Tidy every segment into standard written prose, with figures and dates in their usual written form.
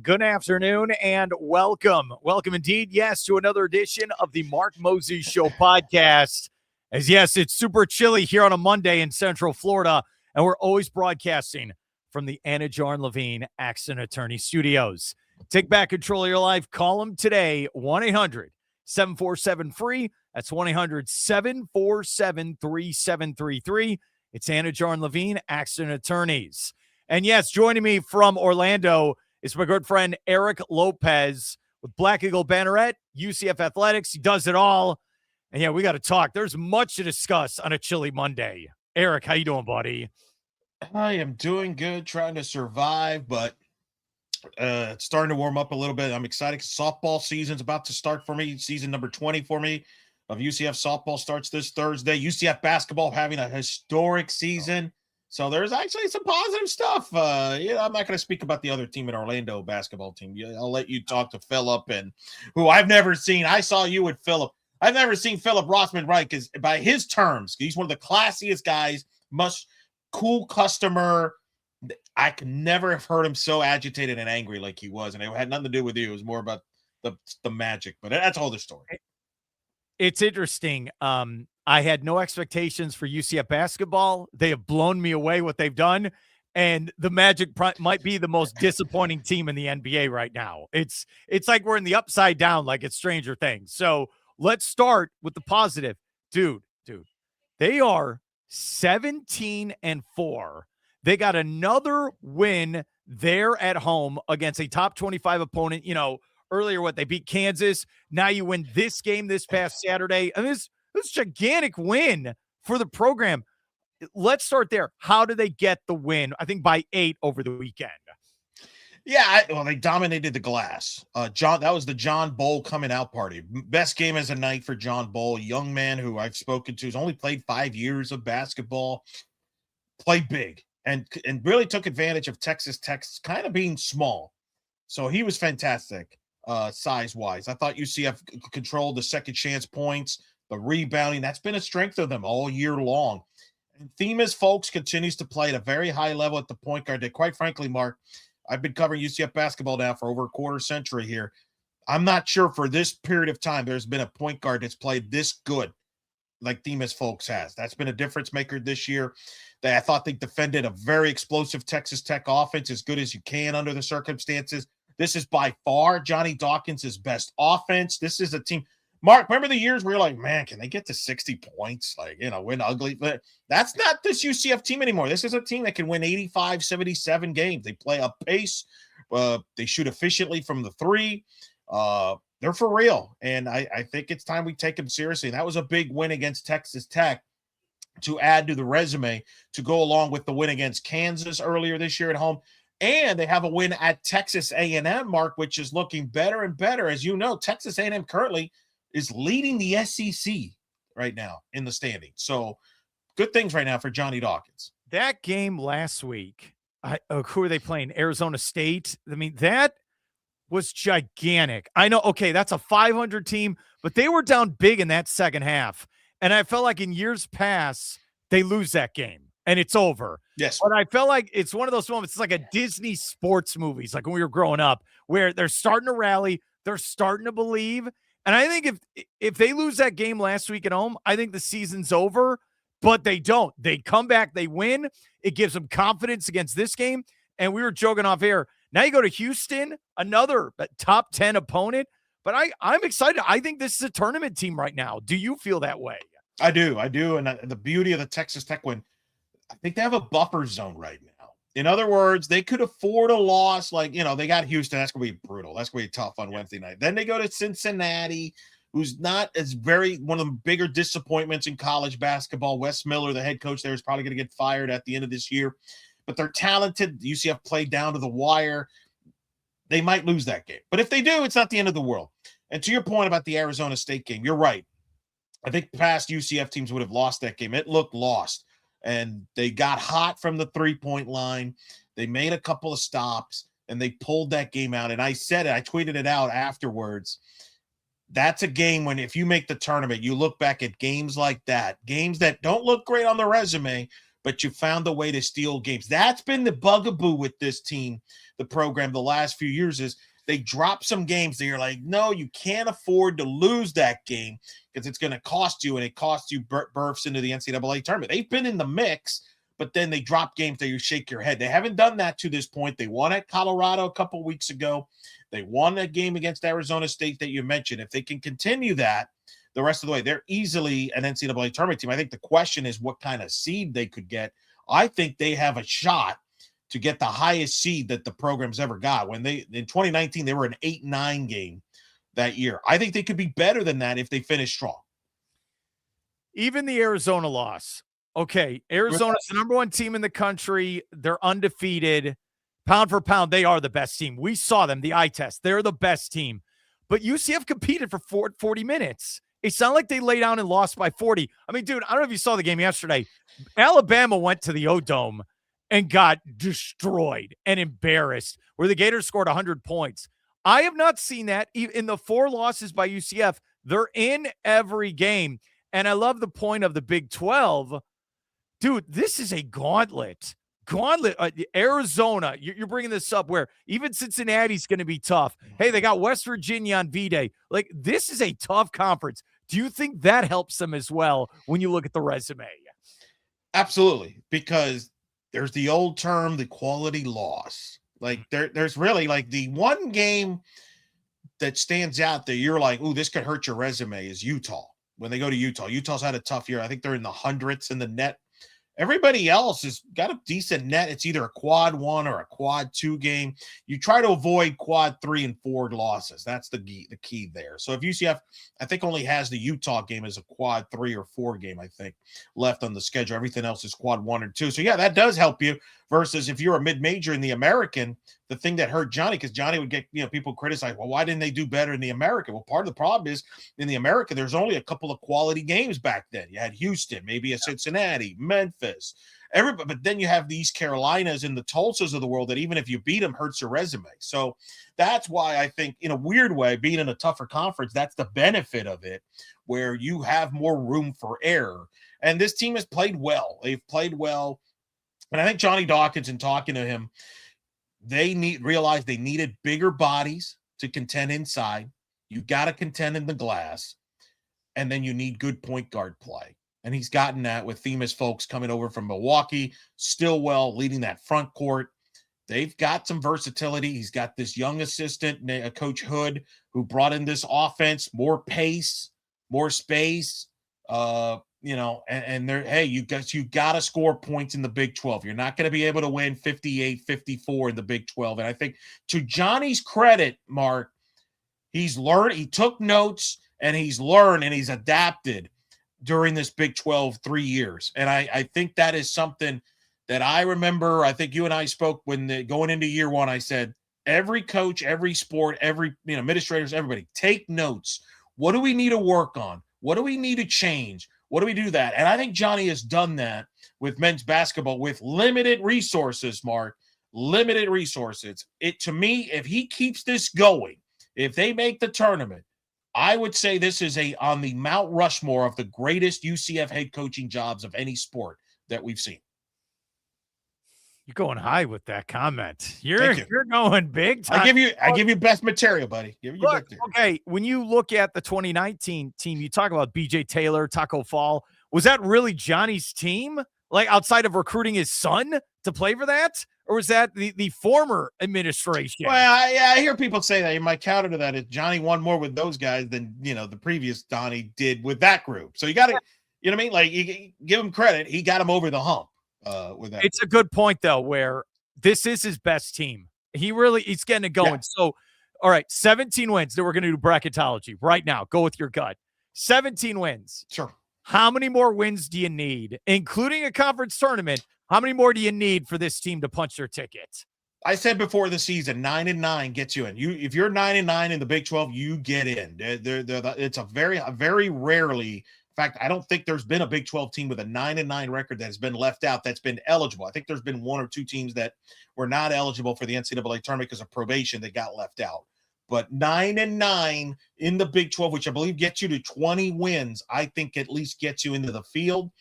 Good afternoon and welcome. Welcome indeed, yes, to another edition of the Mark Mosey Show podcast. As yes, it's super chilly here on a Monday in Central Florida, and we're always broadcasting from the Anidjar and Levine Accident Attorney Studios. Take back control of your life. Call them today, 1-800-747-FREE. That's 1-800-747-3733. It's Anidjar and Levine Accident Attorneys. And yes, joining me from Orlando is my good friend Eric Lopez with Black Eagle Banneret, UCF Athletics. He does it all. And yeah, we got to talk. There's much to discuss on a chilly Monday. Eric, how you doing, buddy? I am doing good, trying to survive, but it's starting to warm up a little bit. I'm excited. Softball season's about to start for me. Season number 20 for me of UCF softball starts this Thursday. UCF basketball having a historic season. So there's actually some positive stuff. I'm not going to speak about the other team in Orlando basketball team. I'll let you talk to Philip, and who I've never seen. I saw you with Philip. I've never seen Philip Rossman right, because by his terms, he's one of the classiest guys, cool customer. I could never have heard him so agitated and angry like he was, and it had nothing to do with you. It was more about the magic, but that's a whole other story. It's interesting. I had no expectations for UCF basketball. They have blown me away what they've done, and the Magic might be the most disappointing team in the NBA right now. It's like we're in the upside down, like it's Stranger Things. So let's start with the positive. Dude, they are 17-4. They got another win there at home against a top 25 opponent. Earlier they beat Kansas. Now you win this game this past Saturday. And this gigantic win for the program. Let's start there. How do they get the win? I think by 8 over the weekend. Yeah, they dominated the glass. That was the John Bowl coming out party. Best game as a night for John Bowl, a young man who I've spoken to, has only played 5 years of basketball, played big, and really took advantage of Texas Tech's kind of being small. So he was fantastic size-wise. I thought UCF controlled the second chance points, the rebounding. That's been a strength of them all year long. And Themis Folks continues to play at a very high level at the point guard that, quite frankly, Mark, I've been covering UCF basketball now for over a quarter century here. I'm not sure for this period of time there's been a point guard that's played this good like Themis Folks has. That's been a difference maker this year. I thought they defended a very explosive Texas Tech offense as good as you can under the circumstances. This is by far Johnny Dawkins' best offense. This is a team. Mark, remember the years where you're like, man, can they get to 60 points? Win ugly. But that's not this UCF team anymore. This is a team that can win 85, 77 games. They play up pace. They shoot efficiently from the three. They're for real. And I think it's time we take them seriously. And that was a big win against Texas Tech to add to the resume to go along with the win against Kansas earlier this year at home. And they have a win at Texas A&M, Mark, which is looking better and better. As you know, Texas A&M currently is leading the SEC right now in the standings. So good things right now for Johnny Dawkins. That game last week, who are they playing? Arizona State. I mean, that was gigantic. I know, okay, that's a 500 team, but they were down big in that second half. And I felt like in years past, they lose that game and it's over. Yes. But I felt like it's one of those moments. It's like a Disney sports movies, like when we were growing up, where they're starting to rally, they're starting to believe. And I think if they lose that game last week at home, I think the season's over, but they don't. They come back, they win. It gives them confidence against this game. And we were joking off air. Now you go to Houston, another top 10 opponent. But I'm excited. I think this is a tournament team right now. Do you feel that way? I do. And the beauty of the Texas Tech win, I think they have a buffer zone right now. In other words, they could afford a loss. They got Houston. That's going to be brutal. That's going to be tough on Wednesday night. Then they go to Cincinnati, who's not one of the bigger disappointments in college basketball. Wes Miller, the head coach there, is probably going to get fired at the end of this year. But they're talented. UCF played down to the wire. They might lose that game. But if they do, it's not the end of the world. And to your point about the Arizona State game, you're right. I think past UCF teams would have lost that game. It looked lost. And they got hot from the three-point line. They made a couple of stops, and they pulled that game out. And I said it. I tweeted it out afterwards. That's a game when if you make the tournament, you look back at games like that, games that don't look great on the resume, but you found a way to steal games. That's been the bugaboo with this team, the program, the last few years is they drop some games that you're like, no, you can't afford to lose that game because it's going to cost you, and it costs you berths into the NCAA tournament. They've been in the mix, but then they drop games that you shake your head. They haven't done that to this point. They won at Colorado a couple weeks ago. They won a game against Arizona State that you mentioned. If they can continue that the rest of the way, they're easily an NCAA tournament team. I think the question is what kind of seed they could get. I think they have a shot to get the highest seed that the program's ever got. When they in 2019, they were an 8-9 game that year. I think they could be better than that if they finish strong. Even the Arizona loss. Okay, Arizona's the number one team in the country. They're undefeated. Pound for pound, they are the best team. We saw them, the eye test. They're the best team. But UCF competed for 40 minutes. It's not like they lay down and lost by 40. I mean, dude, I don't know if you saw the game yesterday. Alabama went to the O-Dome and got destroyed and embarrassed, where the Gators scored 100 points. I have not seen that in the 4 losses by UCF. They're in every game. And I love the point of the Big 12. Dude, this is a gauntlet. Arizona, you're bringing this up where even Cincinnati's going to be tough. Hey, they got West Virginia on V-Day. Like, this is a tough conference. Do you think that helps them as well when you look at the resume? Absolutely, because there's the old term, the quality loss. Like there's really like the one game that stands out that you're like, ooh, this could hurt your resume is Utah. When they go to Utah, Utah's had a tough year. I think they're in the hundreds in the net. Everybody else has got a decent net. It's either a quad 1 or a quad 2 game. You try to avoid quad 3 and 4 losses. That's the key there. So if UCF, I think, only has the Utah game as a quad 3 or 4 game, I think, left on the schedule. Everything else is quad 1 or 2. So, yeah, that does help you versus if you're a mid-major in the American, the thing that hurt Johnny, because Johnny would get, people criticize, well, why didn't they do better in the American? Well, part of the problem is in the American, there's only a couple of quality games back then. You had Houston, maybe a Cincinnati, Memphis, everybody, but then you have these Carolinas and the Tulsas of the world that even if you beat them, hurts your resume. So that's why I think, in a weird way, being in a tougher conference, that's the benefit of it, where you have more room for error. And this team has played well. They've played well. And I think Johnny Dawkins, in talking to him, they realized they needed bigger bodies to contend inside. You got to contend in the glass. And then you need good point guard play. And he's gotten that with Themis folks coming over from Milwaukee, Stillwell leading that front court. They've got some versatility. He's got this young assistant, Coach Hood, who brought in this offense, more pace, more space, and they're, hey, you got to score points in the Big 12. You're not going to be able to win 58, 54 in the Big 12. And I think, to Johnny's credit, Mark, he's learned, he took notes, and he's learned, and he's adapted during this Big 12 3 years. And I think that is something that I remember. I think you and I spoke when going into year 1, I said, every coach, every sport, every administrators, everybody, take notes. What do we need to work on? What do we need to change? What do we do that? And I think Johnny has done that with men's basketball with limited resources, Mark, limited resources. To me, if he keeps this going, if they make the tournament, I would say this is on the Mount Rushmore of the greatest UCF head coaching jobs of any sport that we've seen. You're going high with that comment. You're going big time. I give you best material, buddy. Okay, when you look at the 2019 team, you talk about BJ Taylor, Taco Fall. Was that really Johnny's team? Like, outside of recruiting his son to play for that? Or was that the former administration? Well, I hear people say that. My counter to that is Johnny won more with those guys than, the previous Donnie did with that group. So you got to, you know what I mean? Like, you give him credit. He got him over the hump. With that. It's a good point, though, where this is his best team. He's getting it going. Yeah. So, all right, 17 wins. Then we're going to do bracketology right now. Go with your gut. 17 wins. Sure. How many more wins do you need, including a conference tournament? How many more do you need for this team to punch their ticket? I said before the season, 9-9 gets you in. If you're 9-9 in the Big 12, you get in. It's a very rarely. In fact, I don't think there's been a Big 12 team with a 9-9 record that has been left out that's been eligible. I think there's been 1 or 2 teams that were not eligible for the NCAA tournament because of probation that got left out. But 9-9 in the Big 12, which I believe gets you to 20 wins, I think at least gets you into the field.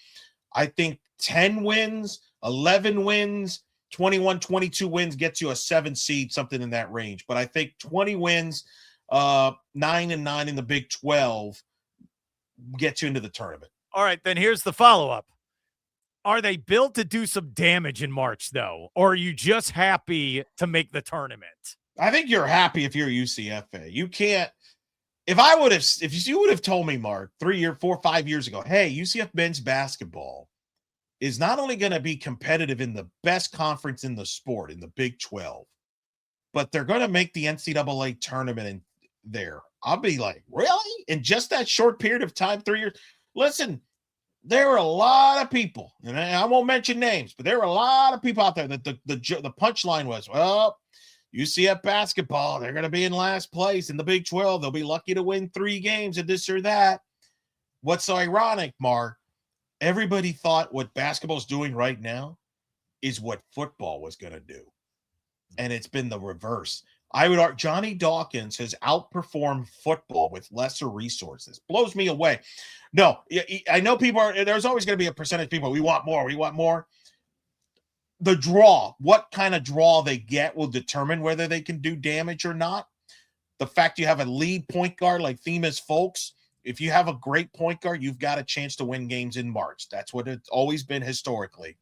I think 10 wins, 11 wins, 21, 22 wins gets you a 7 seed, something in that range. But I think 20 wins, 9-9 in the Big 12 gets you into the tournament. All right, then here's the follow-up. Are they built to do some damage in March, though? Or are you just happy to make the tournament? I think you're happy if you're a UCF fan. You can't. If you would have told me, Mark, 4 or 5 years ago, hey, UCF men's basketball is not only going to be competitive in the best conference in the sport, in the Big 12, but they're going to make the NCAA tournament in there. I'll be like, really? In just that short period of time, 3 years? Listen, there were a lot of people, and I won't mention names, but there were a lot of people out there that the punchline was, well, UCF basketball, they're going to be in last place in the Big 12. They'll be lucky to win 3 games at this or that. What's so ironic, Mark? Everybody thought what basketball's doing right now is what football was going to do. And it's been the reverse. I would argue Johnny Dawkins has outperformed football with lesser resources. Blows me away. No, I know there's always going to be a percentage of people. We want more. The draw, what kind of draw they get will determine whether they can do damage or not. The fact you have a lead point guard like Themis Folks, if you have a great point guard, you've got a chance to win games in March. That's what it's always been historically.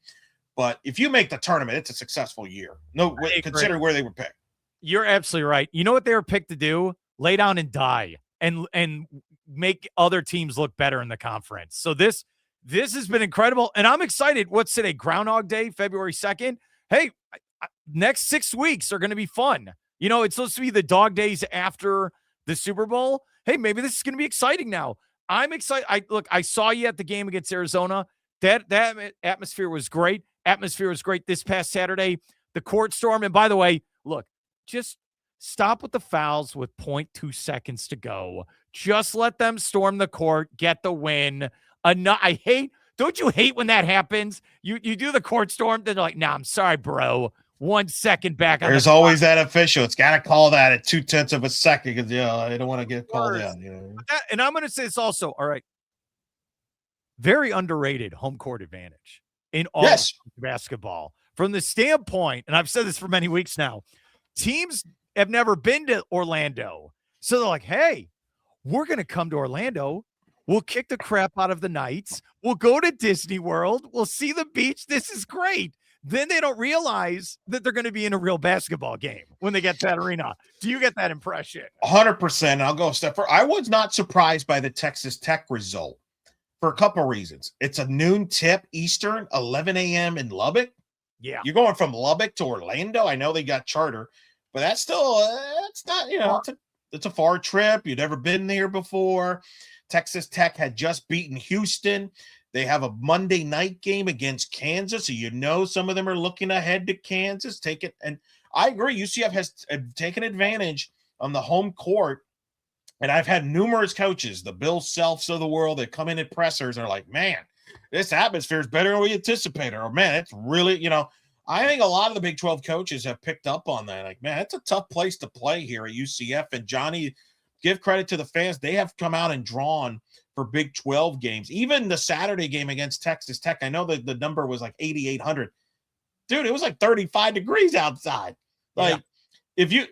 But if you make the tournament, it's a successful year. No, consider where they were picked. You're absolutely right. You know what they were picked to do? Lay down and die and make other teams look better in the conference. So this has been incredible, and I'm excited. What's today? Groundhog Day, February 2nd. Hey, next 6 weeks are going to be fun. You know, it's supposed to be the dog days after the Super Bowl. Hey, maybe this is going to be exciting now. I'm excited. I saw you at the game against Arizona. That atmosphere was great. Atmosphere was great this past Saturday. The court storm, and by the way, look, just stop with the fouls with 0.2 seconds to go. Just let them storm the court, get the win. Don't you hate when that happens? You do the court storm, then they're like, nah, I'm sorry, bro. 1 second back. There's always that official. It's got to call that at 0.2 of a second because I don't want to get called out. You know? And I'm going to say this also. All right. Very underrated home court advantage in all basketball. From the standpoint, and I've said this for many weeks now, teams have never been to Orlando. So they're like, hey, we're going to come to Orlando. We'll kick the crap out of the Knights. We'll go to Disney World. We'll see the beach. This is great. Then they don't realize that they're going to be in a real basketball game when they get to that arena. Do you get that impression? 100%. I'll go a step further. I was not surprised by the Texas Tech result for a couple of reasons. It's a noon tip Eastern, 11 a.m. in Lubbock. Yeah. You're going from Lubbock to Orlando. I know they got charter, but that's still, it's not, it's a far trip. You've never been there before. Texas Tech had just beaten Houston. They have a Monday night game against Kansas. So, some of them are looking ahead to Kansas. And I agree. UCF has taken advantage on the home court. And I've had numerous coaches, the Bill Selfs of the world, that come in at pressers and are like, man, this atmosphere is better than we anticipated. Or, man, it's really, I think a lot of the Big 12 coaches have picked up on that. Like, man, it's a tough place to play here at UCF. And Johnny, give credit to the fans. They have come out and drawn for Big 12 games. Even the Saturday game against Texas Tech, I know that the number was like 8,800. Dude, it was like 35 degrees outside. Like, if you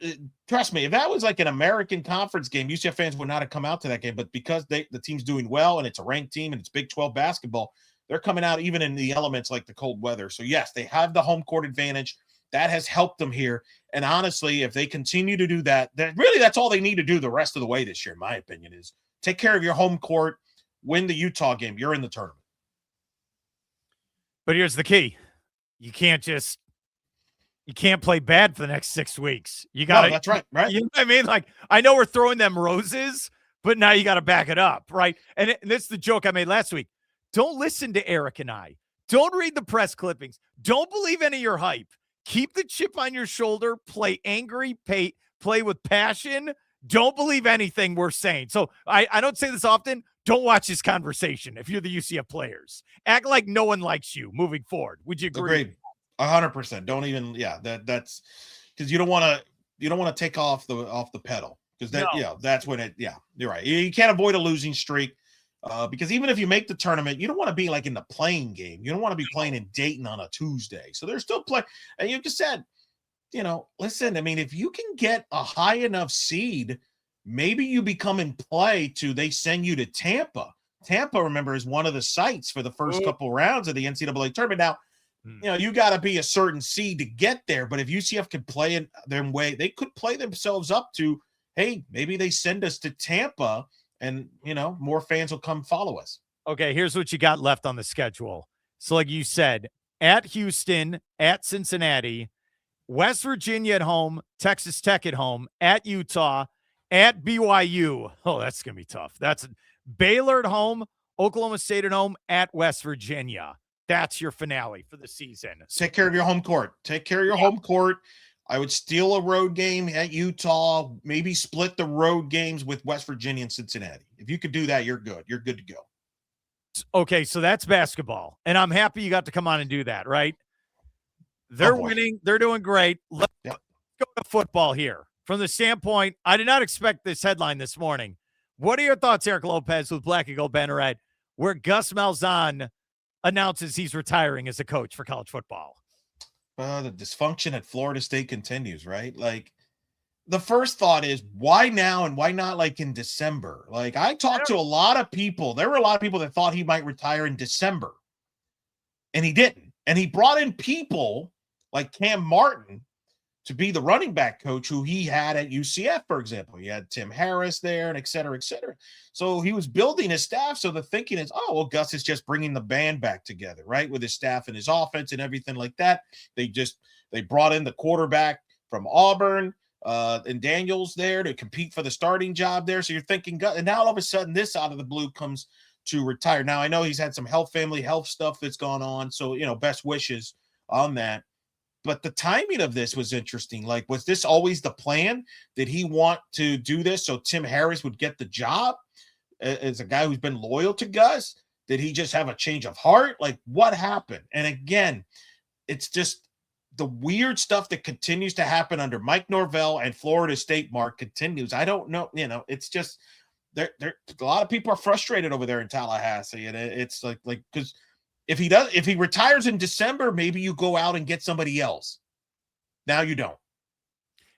trust me, if that was like an American Conference game, UCF fans would not have come out to that game. But because the team's doing well and it's a ranked team and it's Big 12 basketball, they're coming out even in the elements like the cold weather. So, yes, they have the home court advantage. That has helped them here. And honestly, if they continue to do that, that's all they need to do the rest of the way this year, in my opinion, is take care of your home court, win the Utah game. You're in the tournament. But here's the key. You can't play bad for the next 6 weeks. You got to. That's right. You know what I mean? Like, I know we're throwing them roses, but now you got to back it up, right? And this is the joke I made last week. Don't listen to Eric and I. Don't read the press clippings. Don't believe any of your hype. Keep the chip on your shoulder. Play angry. Play with passion. Don't believe anything we're saying. So I don't say this often. Don't watch this conversation if you're the UCF players. Act like no one likes you moving forward. Would you agree? Agreed. 100%. Don't even. Yeah. That's because you don't want to take off the pedal because that's when it. Yeah, you're right. You can't avoid a losing streak. Because even if you make the tournament, you don't want to be like in the playing game. You don't want to be playing in Dayton on a Tuesday. So they're still playing. And you just said, listen, I mean, if you can get a high enough seed, maybe you become in play they send you to Tampa. Tampa, remember, is one of the sites for the first couple rounds of the NCAA tournament. Now, you got to be a certain seed to get there. But if UCF could play in their way, they could play themselves up to, hey, maybe they send us to Tampa and, more fans will come follow us. Okay, here's what you got left on the schedule. So like you said, at Houston, at Cincinnati, West Virginia at home, Texas Tech at home, at Utah, at BYU. Oh, that's going to be tough. That's Baylor at home, Oklahoma State at home, at West Virginia. That's your finale for the season. Take care of your home court. Home court. I would steal a road game at Utah, maybe split the road games with West Virginia and Cincinnati. If you could do that, you're good. You're good to go. Okay, so that's basketball. And I'm happy you got to come on and do that, right? They're winning. They're doing great. Let's go to football here. From the standpoint, I did not expect this headline this morning. What are your thoughts, Eric Lopez, with Black and Gold Banneret, where Gus Malzahn announces he's retiring as a coach for college football? The dysfunction at Florida State continues, right? Like, the first thought is, why now and why not like in December? Like, I talked to a lot of people. There were a lot of people that thought he might retire in December, and he didn't. And he brought in people like Cam Martin to be the running back coach who he had at UCF, for example. He had Tim Harris there and et cetera, et cetera. So he was building his staff. So the thinking is, oh, well, Gus is just bringing the band back together, right? With his staff and his offense and everything like that. They brought in the quarterback from Auburn and Daniels there to compete for the starting job there. So you're thinking, and now all of a sudden this out of the blue comes to retire. Now I know he's had some family health stuff that's gone on. So, best wishes on that. But the timing of this was interesting. Like, was this always the plan? Did he want to do this so Tim Harris would get the job as a guy who's been loyal to Gus? Did he just have a change of heart? Like, what happened? And again, it's just the weird stuff that continues to happen under Mike Norvell and Florida State. Mark continues. I don't know. It's just there. A lot of people are frustrated over there in Tallahassee, and it's like because. If he retires in December, maybe you go out and get somebody else. Now you don't.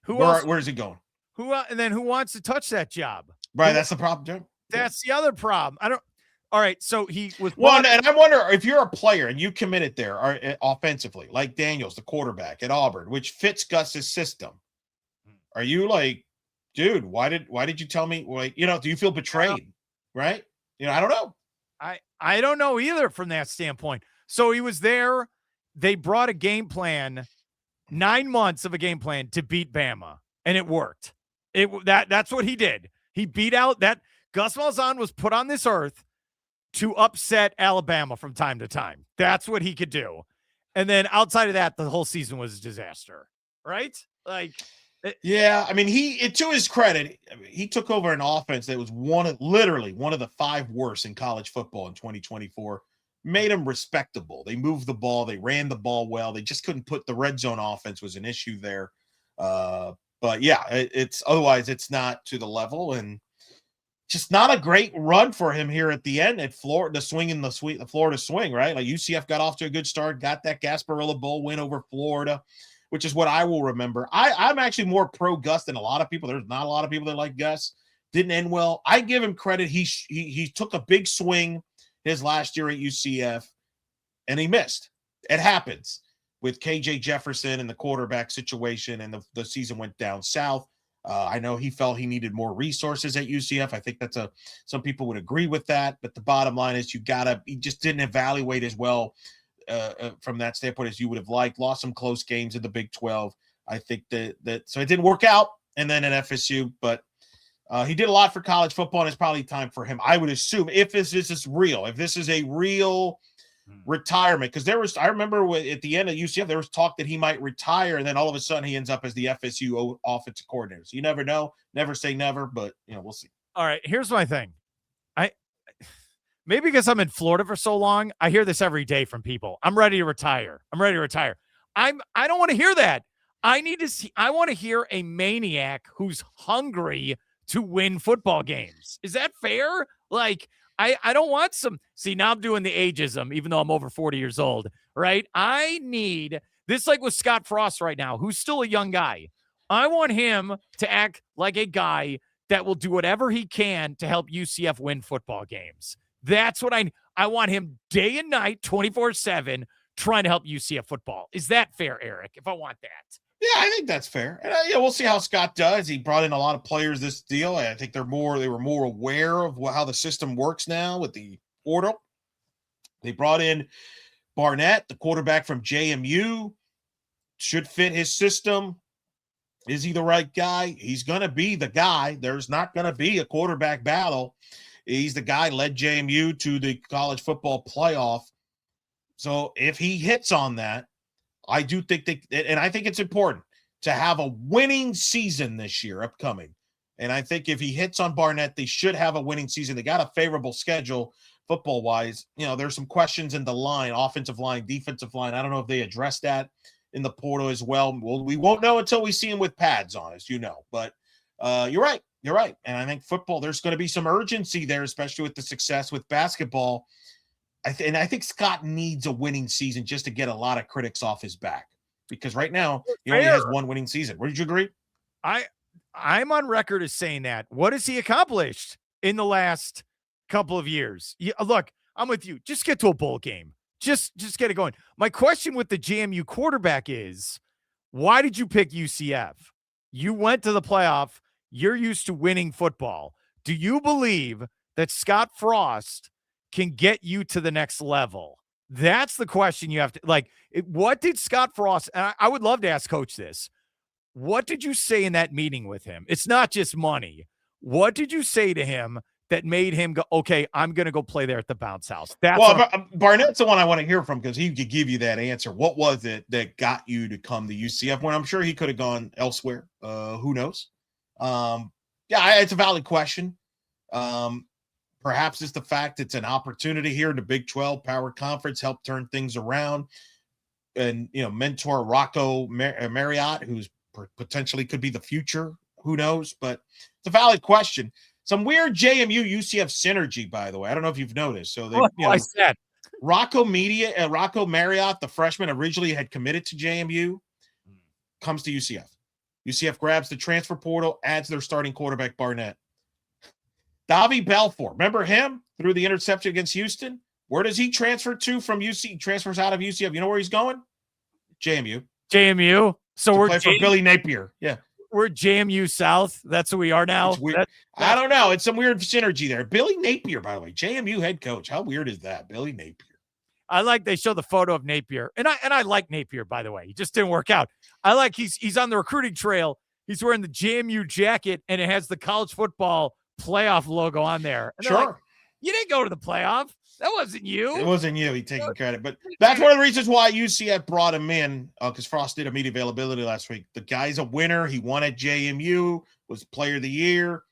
Where's he going? And then who wants to touch that job? Right, that's the problem, Jim. That's the other problem. All right, so he was and I wonder if you're a player and you committed there offensively, like Daniels, the quarterback at Auburn, which fits Gus's system. Are you like, dude, why did you tell me? Like, do you feel betrayed? Right? I don't know. I don't know either from that standpoint. So he was there. They brought a game plan, 9 months of a game plan to beat Bama, and it worked. That's what he did. He beat out that Gus Malzahn was put on this earth to upset Alabama from time to time. That's what he could do. And then outside of that, the whole season was a disaster, right? Like, yeah, I mean, to his credit, he took over an offense that was literally one of the 5 worst in college football in 2024. Made them respectable. They moved the ball. They ran the ball well. They just couldn't put the red zone offense was an issue there. But yeah, otherwise it's not to the level, and just not a great run for him here at the end at Florida. The Florida swing, right? Like UCF got off to a good start, got that Gasparilla Bowl win over Florida, which is what I will remember. I'm actually more pro Gus than a lot of people. There's not a lot of people that like Gus. Didn't end well. I give him credit. He took a big swing his last year at UCF, and he missed. It happens with KJ Jefferson and the quarterback situation, and the season went down south. I know he felt he needed more resources at UCF. I think some people would agree with that. But the bottom line is he just didn't evaluate as well from that standpoint as you would have liked. Lost some close games in the Big 12. I think so it didn't work out. And then at FSU, but he did a lot for college football, and it's probably time for him, I would assume, if this is real, if this is a real retirement, because I remember at the end of UCF, there was talk that he might retire, and then all of a sudden he ends up as the FSU offensive coordinator. So you never know, never say never, but we'll see. All right, here's my thing. Maybe because I'm in Florida for so long, I hear this every day from people. I'm ready to retire. I don't want to hear that. I want to hear a maniac who's hungry to win football games. Is that fair? Like, I don't want some. See, now I'm doing the ageism, even though I'm over 40 years old, right? I need this, like with Scott Frost right now, who's still a young guy. I want him to act like a guy that will do whatever he can to help UCF win football games. That's what I want him day and night, 24/7, trying to help UCF football. Is that fair, Eric? If I want that. Yeah, I think that's fair. And yeah, we'll see how Scott does. He brought in a lot of players this deal. I think they were more aware of how the system works now with the portal. They brought in Banneret, the quarterback from JMU, should fit his system. Is he the right guy? He's going to be the guy. There's not going to be a quarterback battle. He's the guy led JMU to the college football playoff. So if he hits on that, I do think and I think it's important to have a winning season this year upcoming. And I think if he hits on Banneret, they should have a winning season. They got a favorable schedule football-wise. You know, there's some questions in the line, offensive line, defensive line. I don't know if they addressed that in the portal as well. We won't know until we see him with pads on, as you know. But you're right. You're right. And I think football, there's going to be some urgency there, especially with the success with basketball. And I think Scott needs a winning season just to get a lot of critics off his back, because right now he only has one winning season. Would you agree? I'm on record as saying that. What has he accomplished in the last couple of years? Look, I'm with you. Just get to a bowl game. Just get it going. My question with the JMU quarterback is, why did you pick UCF? You went to the playoff. You're used to winning football. Do you believe that Scott Frost can get you to the next level? That's the question you have to what did Scott Frost, and I would love to ask Coach this. What did you say in that meeting with him? It's not just money. What did you say to him that made him go, okay, I'm going to go play there at the bounce house? Barnett's the one I want to hear from, because he could give you that answer. What was it that got you to come to UCF when I'm sure he could have gone elsewhere? Who knows? It's a valid question. Perhaps it's the fact it's an opportunity here in the Big 12 Power Conference, help turn things around, and mentor Rocco Marriott, who's potentially could be the future. Who knows? But it's a valid question. Some weird JMU UCF synergy, by the way. I don't know if you've noticed. So I said Rocco Marriott, the freshman, originally had committed to JMU, comes to UCF. UCF grabs the transfer portal, adds their starting quarterback Banneret. Davi Balfour, remember him through the interception against Houston? Where does he transfer to from UC? Transfers out of UCF. You know where he's going? JMU. So we're play for Billy Napier. Yeah. We're JMU South. That's who we are now. I don't know. It's some weird synergy there. Billy Napier, by the way, JMU head coach. How weird is that? Billy Napier. They show the photo of Napier. And I like Napier, by the way. He just didn't work out. He's on the recruiting trail. He's wearing the JMU jacket, and it has the college football playoff logo on there. And sure. Like, you didn't go to the playoff. That wasn't you. It wasn't you. He's taking credit. But that's one of the reasons why UCF brought him in, because Frost did immediate availability last week. The guy's a winner. He won at JMU, was player of the year.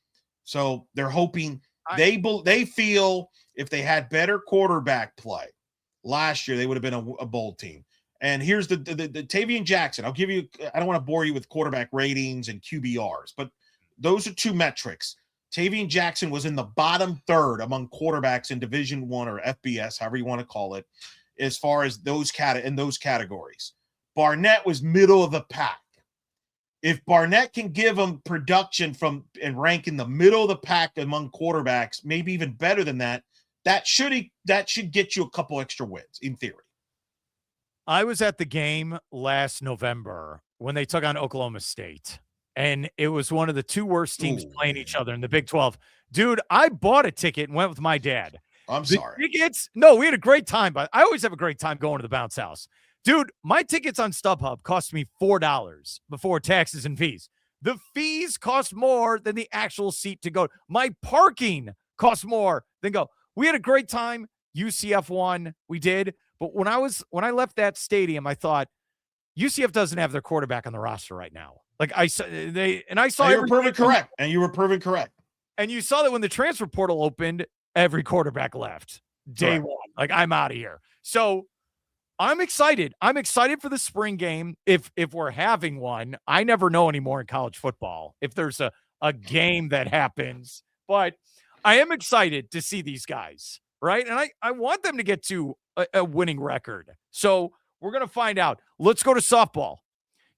So they're hoping they feel if they had better quarterback play last year, they would have been a bowl team. And here's the Tavian Jackson. I'll give you, I don't want to bore you with quarterback ratings and QBRs, but those are two metrics. Tavian Jackson was in the bottom third among quarterbacks in Division I or FBS, however you want to call it, as far as those categories. Banneret was middle of the pack. If Banneret can give him production and rank in the middle of the pack among quarterbacks, maybe even better than that, that should get you a couple extra wins in theory. I was at the game last November when they took on Oklahoma State. And it was one of the two worst teams playing each other in the Big 12. Dude, I bought a ticket and went with my dad. I'm sorry. Tickets? No, we had a great time, but I always have a great time going to the bounce house. Dude, my tickets on StubHub cost me $4 before taxes and fees. The fees cost more than the actual seat to go. My parking costs more than go. We had a great time. UCF won. We did. But when I left that stadium, I thought UCF doesn't have their quarterback on the roster right now. I saw you were proven correct. And you were proven correct. And you saw that when the transfer portal opened, every quarterback left day one. I'm out of here. So I'm excited. I'm excited for the spring game. If we're having one, I never know anymore in college football if there's a game that happens. But I am excited to see these guys, right? And I want them to get to a winning record. So we're going to find out. Let's go to softball.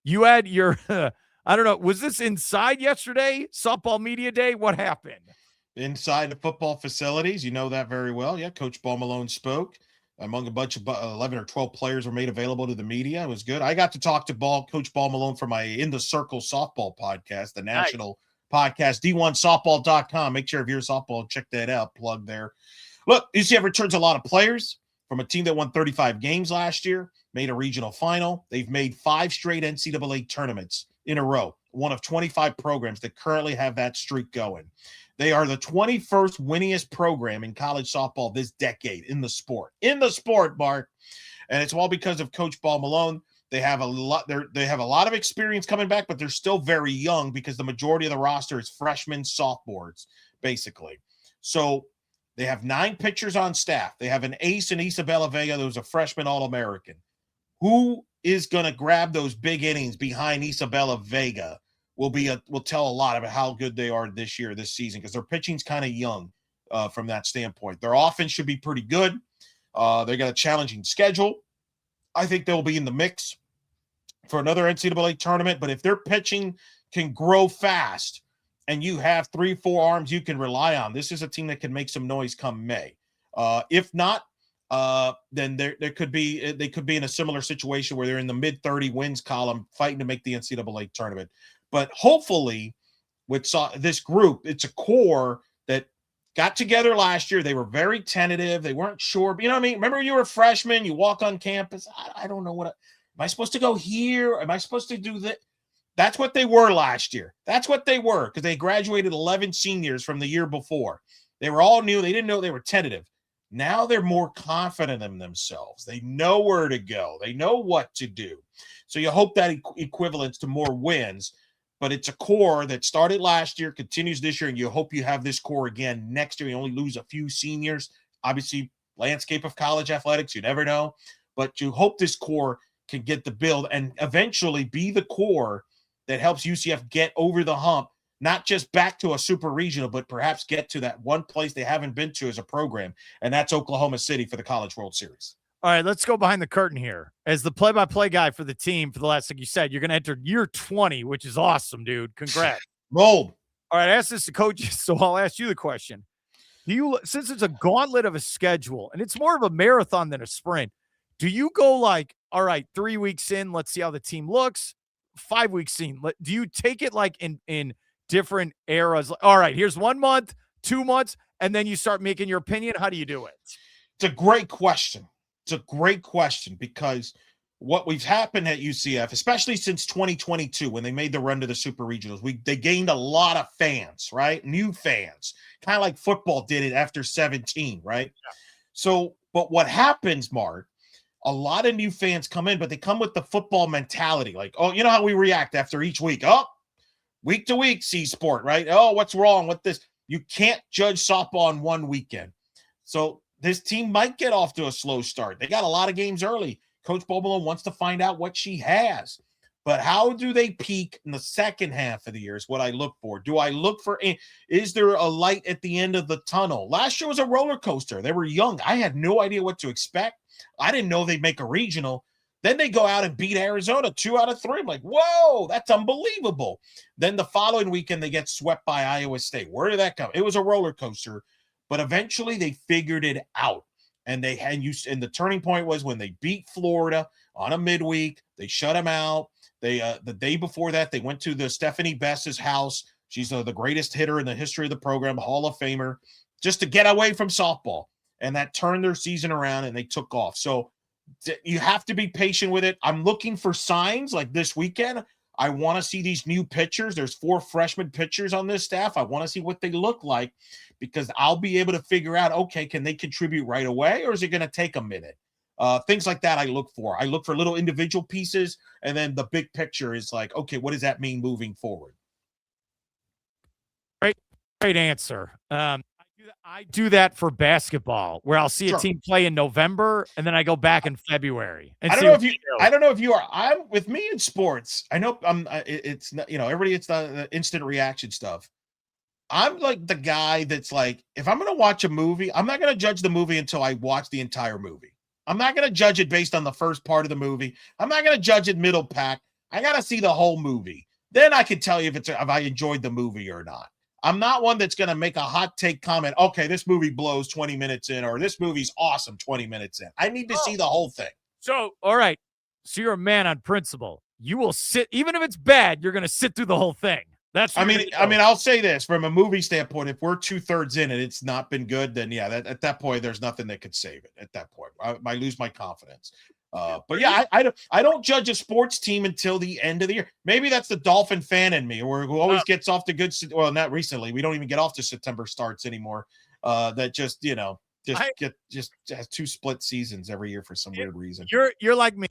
You had your, I don't know, was this inside yesterday? Softball media day? What happened? Inside the football facilities. You know that very well. Yeah, Coach Ball Malone spoke. Among a bunch of 11 or 12 players were made available to the media. It was good. I got to talk to Coach Ball Malone for my In the Circle softball podcast, the national podcast, D1softball.com. Make sure if you're a softball, check that out. Plug there. Look, UCF returns a lot of players from a team that won 35 games last year, made a regional final. They've made 5 straight NCAA tournaments in a row, one of 25 programs that currently have that streak going. They are the 21st winningest program in college softball this decade in the sport, Mark. And it's all because of Coach Ball Malone. They have a lot of experience coming back, but they're still very young because the majority of the roster is freshmen, sophomores, basically. So they have 9 pitchers on staff. They have an ace in Isabella Vega, who's a freshman All-American. Who is going to grab those big innings behind Isabella Vega will tell a lot about how good they are this season, because their pitching's kind of young from that standpoint. Their offense should be pretty good. They got a challenging schedule. I think they'll be in the mix for another NCAA tournament, but if their pitching can grow fast and you have 3-4 arms you can rely on, this is a team that can make some noise come May. If not, then they could be in a similar situation where they're in the mid-30 wins column fighting to make the NCAA tournament. But hopefully with this group, it's a core that got together last year. They were very tentative. They weren't sure. You know what I mean? Remember you were a freshman, you walk on campus. I don't know am I supposed to go here? Am I supposed to do that? That's what they were last year. That's what they were, because they graduated 11 seniors from the year before. They were all new. They didn't know, they were tentative. Now they're more confident in themselves. They know where to go. They know what to do. So you hope that equivalents to more wins. But it's a core that started last year, continues this year, and you hope you have this core again next year. You only lose a few seniors. Obviously, landscape of college athletics, you never know. But you hope this core can get the build and eventually be the core that helps UCF get over the hump, not just back to a super regional, but perhaps get to that one place they haven't been to as a program, and that's Oklahoma City for the College World Series. All right, let's go behind the curtain here. As the play-by-play guy for the team for the last, like you said, you're going to enter year 20, which is awesome, dude. Congrats. Rolled. All right, I asked this to coaches, so I'll ask you the question. Since it's a gauntlet of a schedule, and it's more of a marathon than a sprint, do you go like, all right, 3 weeks in, let's see how the team looks, 5 weeks in? Do you take it like in different eras? All right, here's 1 month, 2 months, and then you start making your opinion? How do you do it? It's a great question. It's a great question, because what we've happened at UCF, especially since 2022, when they made the run to the super regionals, they gained a lot of fans, right? New fans, kind of like football did it after 17, right? Yeah. So, but what happens, Mark, a lot of new fans come in, but they come with the football mentality. Like, oh, you know how we react after each week? Oh, week to week, C-Sport, right? Oh, what's wrong with this? You can't judge softball in one weekend. So this team might get off to a slow start. They got a lot of games early. Coach Ball Malone wants to find out what she has. But how do they peak in the second half of the year is what I look for. Do I look for, is there a light at the end of the tunnel? Last year was a roller coaster. They were young. I had no idea what to expect. I didn't know they'd make a regional. Then they go out and beat Arizona 2 out of 3. I'm like, whoa, that's unbelievable. Then the following weekend, they get swept by Iowa State. Where did that come? It was a roller coaster. But eventually they figured it out. And the turning point was when they beat Florida on a midweek. They shut them out. They the day before that, they went to the Stephanie Bess's house. She's the greatest hitter in the history of the program, Hall of Famer, just to get away from softball. And that turned their season around, and they took off. So you have to be patient with it. I'm looking for signs like this weekend. I want to see these new pitchers. There's 4 freshman pitchers on this staff. I want to see what they look like, because I'll be able to figure out, okay, can they contribute right away, or is it going to take a minute? Things like that I look for. I look for little individual pieces, and then the big picture is like, okay, what does that mean moving forward? Great answer. I do that for basketball, where I'll see a team play in November, and then I go back in February. And I don't know if you are. I'm with me in sports. I know it's not, everybody. It's the instant reaction stuff. I'm like the guy that's like, if I'm going to watch a movie, I'm not going to judge the movie until I watch the entire movie. I'm not going to judge it based on the first part of the movie. I'm not going to judge it middle pack. I got to see the whole movie. Then I can tell you if I enjoyed the movie or not. I'm not one that's going to make a hot take comment. Okay, this movie blows 20 minutes in, or this movie's awesome 20 minutes in. I need to see the whole thing. So, all right. So you're a man on principle. You will sit, even if it's bad, you're going to sit through the whole thing. I mean, I'll say this from a movie standpoint: if we're 2/3 in and it's not been good, then yeah, at that point, there's nothing that could save it. At that point, I lose my confidence. But yeah, I don't judge a sports team until the end of the year. Maybe that's the Dolphin fan in me, who always gets off to good. Well, not recently. We don't even get off to September starts anymore. That just has 2 split seasons every year for some weird reason. You're like me.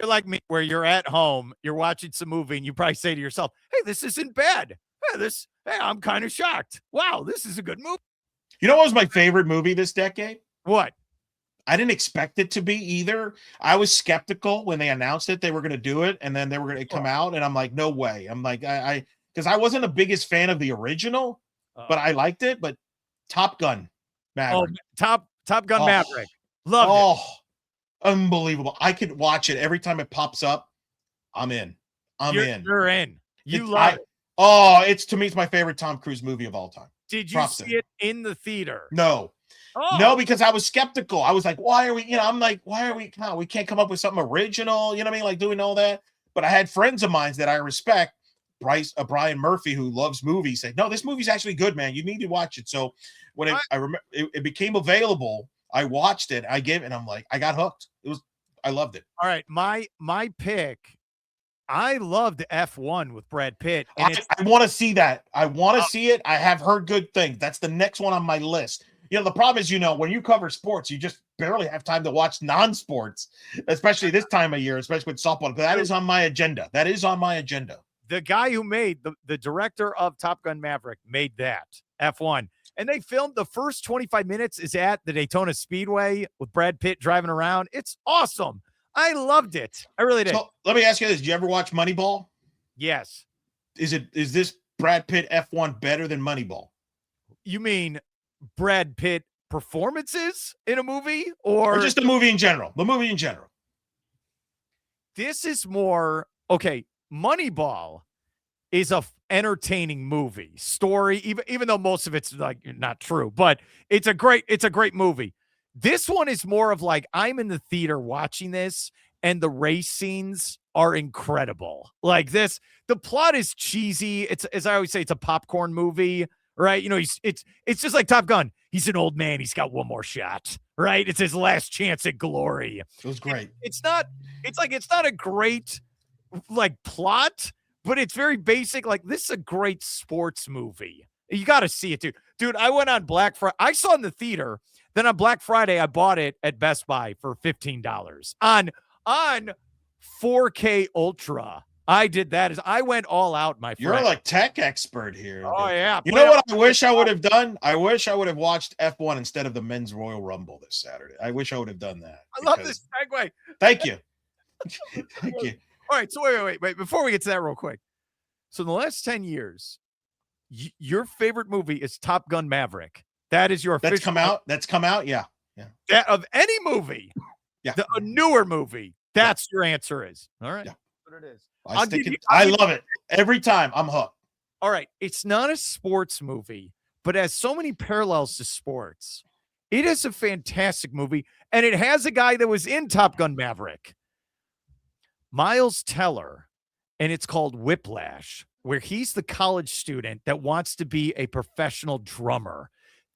You're like me, where you're at home, you're watching some movie, and you probably say to yourself, "Hey, this isn't bad. Hey, I'm kind of shocked. Wow, this is a good movie." You know what was my favorite movie this decade? What? I didn't expect it to be either. I was skeptical when they announced it, they were going to do it, and then they were going to come out, and I'm like, no way. I'm like, because I wasn't the biggest fan of the original, but I liked it. But Top Gun Maverick. Oh, Top Gun Maverick. Loved it. Unbelievable. I could watch it every time it pops up. I'm in. You're in. You love it. It's to me, it's my favorite Tom Cruise movie of all time. Did you see it in the theater? No. No, because I was skeptical. I was like, why are we, we can't come up with something original, you know what I mean? Like doing all that. But I had friends of mine that I respect, Brian Murphy, who loves movies, said, no, this movie's actually good, man. You need to watch it. So when I remember it became available, I watched it. And I'm like, I got hooked. I loved it. All right. My pick, I loved F1 with Brad Pitt. And I want to see that. I want to see it. I have heard good things. That's the next one on my list. The problem is, when you cover sports, you just barely have time to watch non-sports, especially this time of year, especially with softball. But that is on my agenda. The guy who made the director of Top Gun Maverick made that F1. And they filmed the first 25 minutes is at the Daytona Speedway with Brad Pitt driving around. It's awesome. I loved it. I really did. So let me ask you this. Did you ever watch Moneyball? Yes. Is this Brad Pitt F1 better than Moneyball? You mean Brad Pitt performances in a movie or just the movie in general? The movie in general. This is more, okay, Moneyball is a entertaining movie story, even though most of it's like not true, but it's a great movie. This one is more of like, I'm in the theater watching this and the race scenes are incredible. Like this, the plot is cheesy. It's, as I always say, it's a popcorn movie, right? It's just like Top Gun. He's an old man. He's got one more shot, right? It's his last chance at glory. It was great. It's not a great like plot, but it's very basic. Like, this is a great sports movie. You got to see it, dude. Dude, I went on Black Friday. I saw it in the theater. Then on Black Friday, I bought it at Best Buy for $15 on 4K Ultra. I did that. I went all out, my friend. You're like tech expert here. Oh, yeah. You know what I wish I would have done? I wish I would have watched F1 instead of the Men's Royal Rumble this Saturday. I wish I would have done that. I love this segue. Thank you. Thank you. All right, so wait. Before we get to that real quick. So in the last 10 years, your favorite movie is Top Gun Maverick. That is your official. That's come out, yeah. That of any movie, a newer movie, that's your answer is. All right. Yeah. That's what it is. I love it. Every time I'm hooked. All right. It's not a sports movie, but has so many parallels to sports. It is a fantastic movie, and it has a guy that was in Top Gun Maverick, Miles Teller, and it's called Whiplash, where he's the college student that wants to be a professional drummer.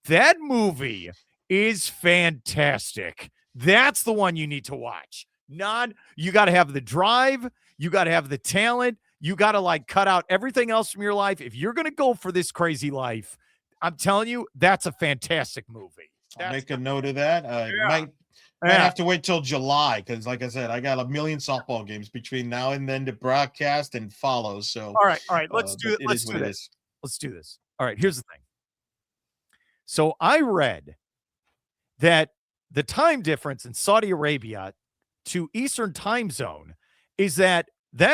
That movie is fantastic. That's the one you need to watch. You got to have the drive. You got to have the talent. You got to like cut out everything else from your life. If you're going to go for this crazy life, I'm telling you, that's a fantastic movie. I'll make a note of that. Might have to wait till July because, like I said, I got a million softball games between now and then to broadcast and follow. So, all right, let's do it. Let's do this. All right, here's the thing. So I read that the time difference in Saudi Arabia to Eastern time zone is that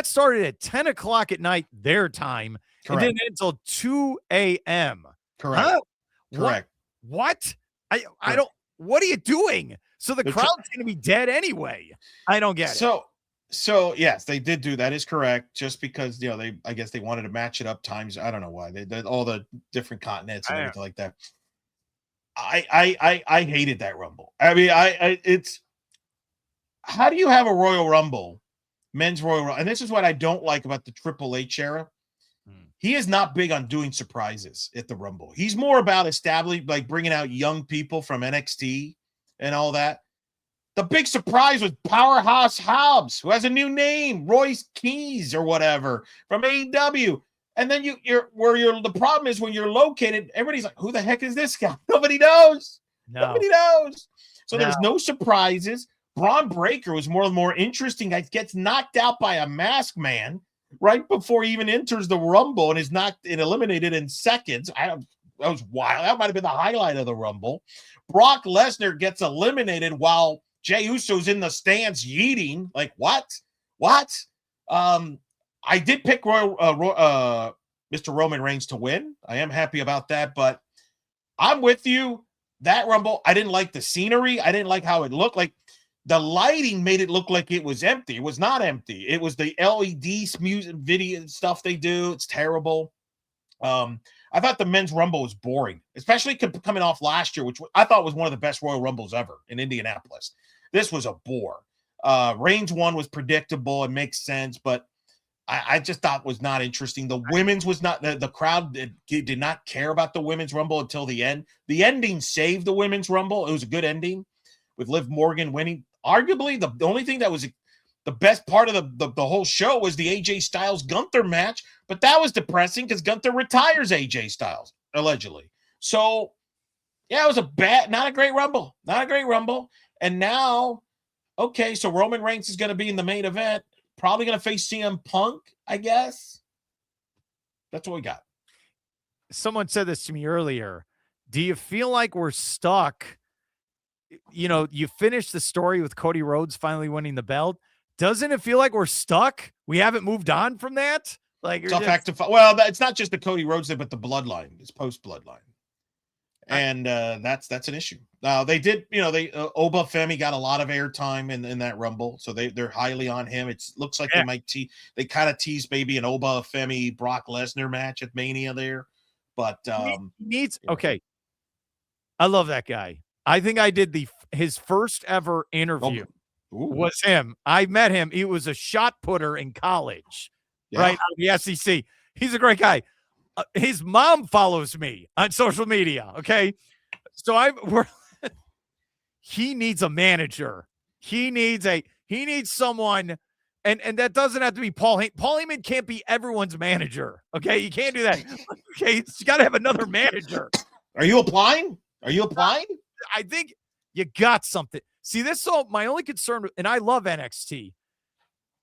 started at 10 o'clock at night, their time, correct, and then until 2 a.m. Correct. Huh? Correct. What? I don't. What are you doing? So the crowd's going to be dead anyway. I don't get it. So yes, they did do that. Is correct. Just because I guess they wanted to match it up times. I don't know why they did all the different continents and everything like that. I hated that Rumble. I mean, it's how do you have a Royal Rumble, men's Royal Rumble? And this is what I don't like about the Triple H era. He is not big on doing surprises at the Rumble. He's more about establishing, like bringing out young people from NXT and all that. The big surprise was Powerhouse Hobbs, who has a new name, Royce Keys or whatever from AEW. And then the problem is when you're located, everybody's like, who the heck is this guy? Nobody knows. Nobody knows. So there's no surprises. Braun Breaker was more and more interesting. He gets knocked out by a masked man right before he even enters the Rumble and is knocked and eliminated in seconds. That was wild. That might have been the highlight of the Rumble. Brock Lesnar gets eliminated while Jey Uso's in the stands yeeting. Like, what? I did pick Mr. Roman Reigns to win. I am happy about that, but I'm with you. That Rumble, I didn't like the scenery. I didn't like how it looked. Like, the lighting made it look like it was empty. It was not empty. It was the LED music video stuff they do. It's terrible. I thought the men's Rumble was boring, especially coming off last year, which I thought was one of the best Royal Rumbles ever in Indianapolis. This was a bore. Reigns one was predictable and makes sense, but I just thought was not interesting. The women's was not the crowd did not care about the women's Rumble until the end. The ending saved the women's Rumble. It was a good ending with Liv Morgan winning. Arguably, the only thing that was the best part of the whole show was the AJ Styles Gunther match, but that was depressing because Gunther retires AJ Styles allegedly. So yeah, it was not a great Rumble. And now, okay, so Roman Reigns is going to be in the main event, probably going to face CM Punk, I guess. That's what we got. Someone said this to me earlier. Do you feel like we're stuck? You finished the story with Cody Rhodes finally winning the belt. Doesn't it feel like we're stuck? We haven't moved on from that? Like, well, it's not just the Cody Rhodes thing, but the bloodline. It's post-bloodline. And that's an issue. They did, Oba Femi got a lot of airtime in that Rumble, so they're highly on him. It looks like they kind of teased maybe an Oba Femi Brock Lesnar match at Mania there, but okay. I love that guy. I think I did his first ever interview was him. I met him. He was a shot putter in college, right? Out of the SEC. He's a great guy. His mom follows me on social media. Okay. So he needs a manager. He needs someone. And that doesn't have to be Paul Heyman. Paul Heyman can't be everyone's manager. Okay. You can't do that. Okay. You got to have another manager. Are you applying? I think you got something. See, my only concern, and I love NXT.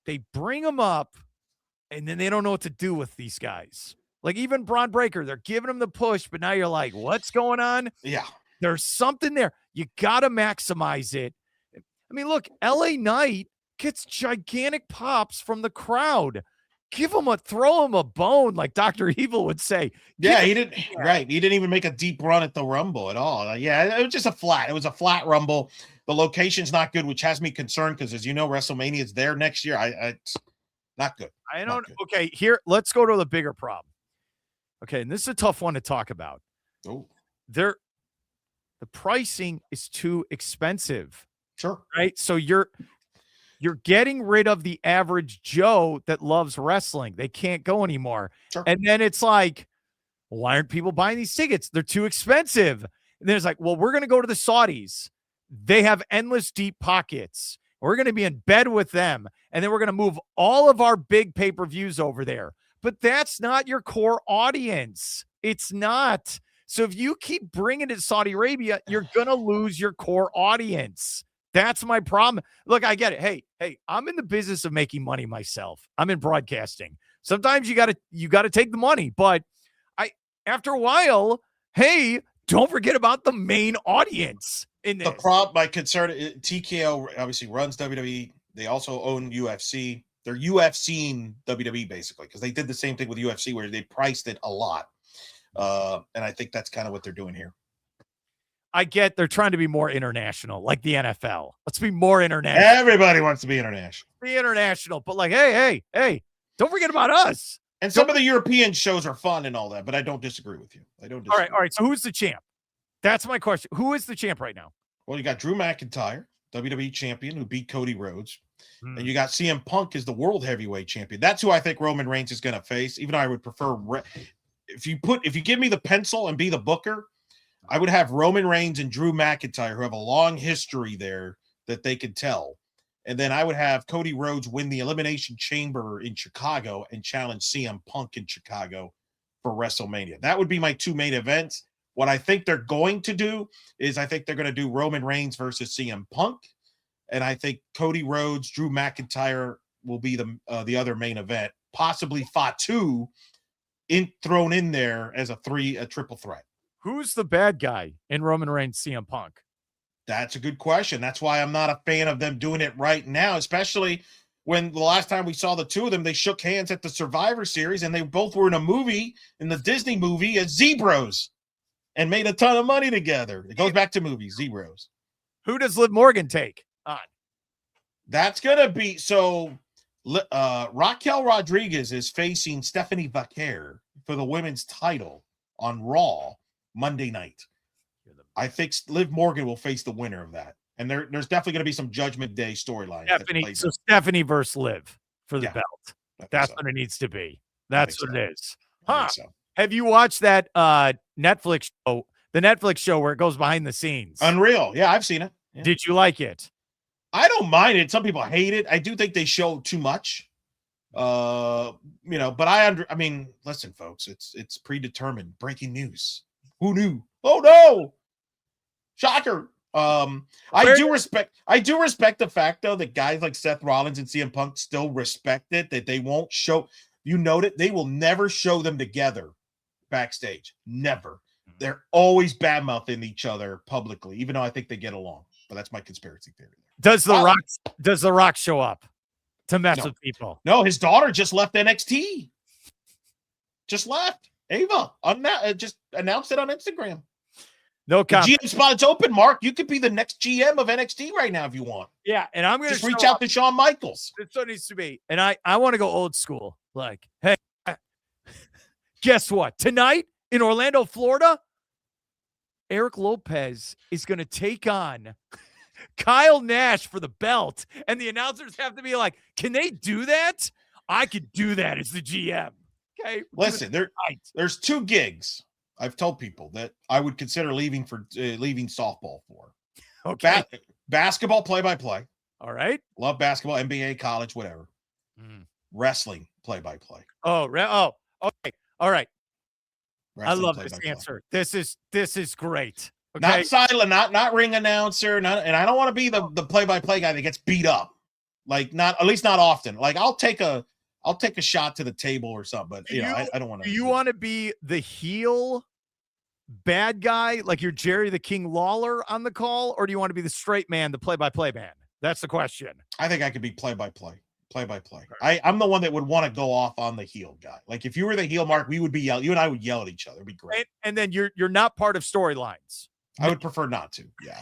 They bring them up and then they don't know what to do with these guys. Like even Braun Breaker, they're giving him the push, but now you're like, what's going on? Yeah. There's something there. You got to maximize it. I mean, look, LA Knight gets gigantic pops from the crowd. Throw him a bone, like Dr. Evil would say. Yeah, he didn't. Right. He didn't even make a deep run at the Rumble at all. It was just it was a flat Rumble. The location's not good, which has me concerned because, as you know, WrestleMania is there next year. It's not good. Okay, here, let's go to the bigger problem. Okay, and this is a tough one to talk about. Oh, the pricing is too expensive. Sure. Right? So you're getting rid of the average Joe that loves wrestling. They can't go anymore. Sure. And then it's like, why aren't people buying these tickets? They're too expensive. And then it's like, well, we're going to go to the Saudis. They have endless deep pockets. We're going to be in bed with them. And then we're going to move all of our big pay-per-views over there. But that's not your core audience. It's not. So if you keep bringing it to Saudi Arabia, you're going to lose your core audience. That's my problem. Look, I get it. Hey, I'm in the business of making money myself. I'm in broadcasting. Sometimes you got to take the money, but after a while, hey, don't forget about the main audience in this. My concern, TKO obviously runs WWE. They also own UFC. They're UFCing WWE basically because they did the same thing with UFC where they priced it a lot. And I think that's kind of what they're doing here. I get they're trying to be more international, like the NFL. Let's be more international. Everybody wants to be international. Be international, but like, hey, don't forget about us. And some of the European shows are fun and all that, but I don't disagree with you. I don't disagree. All right. So who's the champ? That's my question. Who is the champ right now? Well, you got Drew McIntyre, WWE champion, who beat Cody Rhodes. And you got CM Punk as the world heavyweight champion. That's who I think Roman Reigns is going to face, even though I would prefer if you give me the pencil and be the booker, I would have Roman Reigns and Drew McIntyre, who have a long history there that they could tell. And then I would have Cody Rhodes win the Elimination Chamber in Chicago and challenge CM Punk in Chicago for WrestleMania. That would be my two main events. What I think they're going to do is I think they're going to do Roman Reigns versus CM Punk. And I think Cody Rhodes, Drew McIntyre will be the other main event. Possibly Fatu thrown in there as a triple threat. Who's the bad guy in Roman Reigns, CM Punk? That's a good question. That's why I'm not a fan of them doing it right now, especially when the last time we saw the two of them, they shook hands at the Survivor Series, and they both were in a movie, in the Disney movie, as Zebros, and made a ton of money together. It goes back to movies, Zebros. Who does Liv Morgan take on? That's going to be, so Raquel Rodriguez is facing Stephanie Vaquer for the women's title on Raw Monday night. I think Liv Morgan will face the winner of that. And there's definitely going to be some Judgment Day storyline. Stephanie versus Liv for the belt. That's what it needs to be. That's what it is. Huh. So. Have you watched that Netflix show, the Netflix show where it goes behind the scenes? Unreal. Yeah, I've seen it. Yeah. Did you like it? I don't mind it. Some people hate it. I do think they show too much. But I mean, listen, folks, it's predetermined. Breaking news. Who knew? Oh no. Shocker. I do respect the fact though that guys like Seth Rollins and CM Punk still respect it, that they won't show, they will never show them together backstage. Never. They're always bad-mouthing each other publicly, even though I think they get along. But that's my conspiracy theory. Does the Rock show up to mess with people? No, his daughter just left NXT. Just left. Ava just announced it on Instagram. No comment. GM spot's open, Mark. You could be the next GM of NXT right now if you want. Yeah, and I'm going to just reach out to Shawn Michaels. That's what it needs to be. And I want to go old school. Like, hey, guess what? Tonight in Orlando, Florida, Eric Lopez is going to take on Kyle Nash for the belt. And the announcers have to be like, can they do that? I could do that as the GM. Okay. Listen, there's two gigs I've told people that I would consider leaving softball for. Okay. Basketball play-by-play. All right. Love basketball, NBA, college, whatever. Wrestling play-by-play. Okay. All right. Wrestling I love this answer. This is great. Okay? Not silent, not ring announcer, and I don't want to be the play-by-play guy that gets beat up. Like at least not often. Like I'll take a shot to the table or something, but I don't want to. Do you want to be the heel bad guy, like you're Jerry the King Lawler on the call, or do you want to be the straight man, the play-by-play man? That's the question. I think I could be play-by-play. Right. I'm the one that would want to go off on the heel guy. Like if you were the heel, Mark, we would be you and I would yell at each other. It'd be great. And then you're not part of storylines. I would prefer not to. Yeah.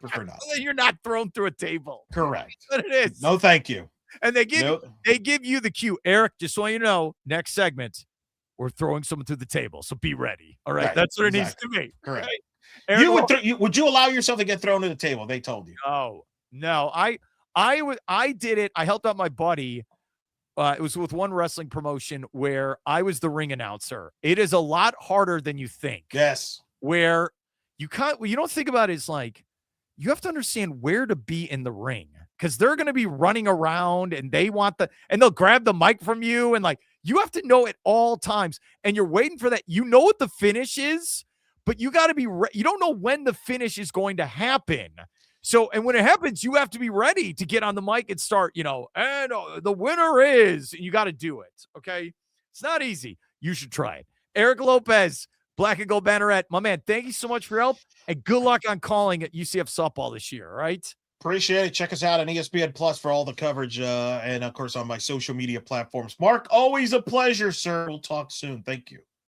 Prefer not. So then you're not thrown through a table. Correct. That's what it is. No, thank you. And they give you the cue. Eric, just so you know, next segment, we're throwing someone through the table. So be ready. All right. That's what it needs to be. Correct. Right? Would you allow yourself to get thrown to the table? They told you. Oh, no. I did it. I helped out my buddy. It was with one wrestling promotion where I was the ring announcer. It is a lot harder than you think. Yes. Where you don't think about it is like, you have to understand where to be in the ring because they're going to be running around and they'll grab the mic from you. And like, you have to know at all times and you're waiting for that. You know what the finish is, but you got to be, you don't know when the finish is going to happen. So, and when it happens, you have to be ready to get on the mic and start, and the winner is, and you got to do it. Okay. It's not easy. You should try it. Eric Lopez, Black and Gold Banneret. My man, thank you so much for your help and good luck on calling at UCF softball this year. All right. Appreciate it. Check us out on ESPN Plus for all the coverage. And of course on my social media platforms. Mark, always a pleasure, sir. We'll talk soon. Thank you.